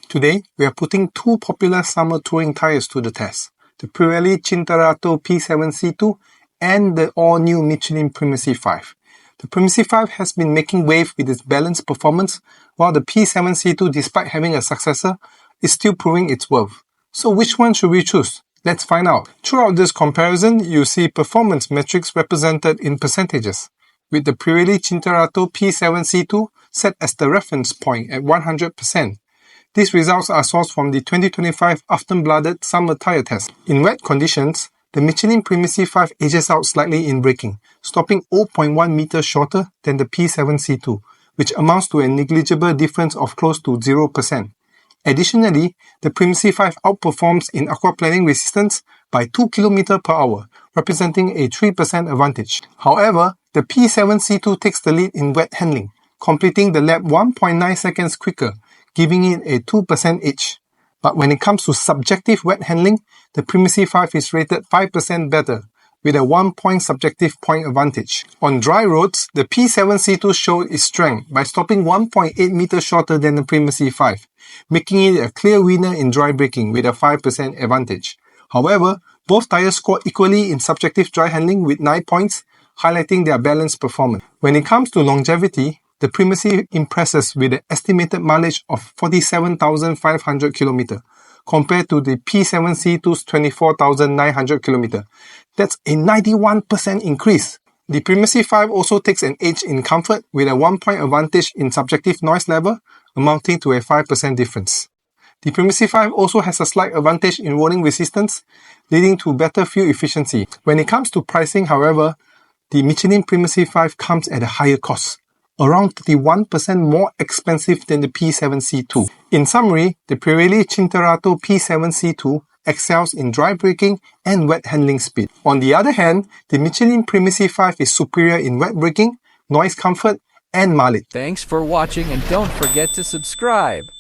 Today, we are putting two popular summer touring tyres to the test, the Pirelli Cinturato P7 C2 and the all-new Michelin Primacy 5. The Primacy 5 has been making wave with its balanced performance, while the P7 C2, despite having a successor, is still proving its worth. So which one should we choose? Let's find out. Throughout this comparison, you see performance metrics represented in percentages, with the Pirelli Cinturato P7 C2 set as the reference point at 100%. These results are sourced from the 2025 Aftenbladet Summer Tyre Test. In wet conditions, the Michelin Primacy 5 edges out slightly in braking, stopping 0.1 meters shorter than the P7 C2, which amounts to a negligible difference of close to 0%. Additionally, the Primacy 5 outperforms in aquaplaning resistance by 2 km per hour, representing a 3% advantage. However, the P7 C2 takes the lead in wet handling, completing the lap 1.9 seconds quicker, giving it a 2% edge. But when it comes to subjective wet handling, the Primacy 5 is rated 5% better, with a 1-point subjective point advantage. On dry roads, the P7 C2 showed its strength by stopping 1.8 meters shorter than the Primacy 5, making it a clear winner in dry braking with a 5% advantage. However, both tyres scored equally in subjective dry handling with 9 points, highlighting their balanced performance. When it comes to longevity, the Primacy impresses with an estimated mileage of 47,500 km compared to the P7 C2's 24,900 km. That's a 91% increase. The Primacy 5 also takes an edge in comfort with a 1-point advantage in subjective noise level, amounting to a 5% difference. The Primacy 5 also has a slight advantage in rolling resistance, leading to better fuel efficiency. When it comes to pricing, however, the Michelin Primacy 5 comes at a higher cost, around 31% more expensive than the P7 C2. In summary, the Pirelli Cinturato P7 C2 excels in dry braking and wet handling speed. On the other hand, the Michelin Primacy 5 is superior in wet braking, noise comfort, and mileage. Thanks for watching, and don't forget to subscribe.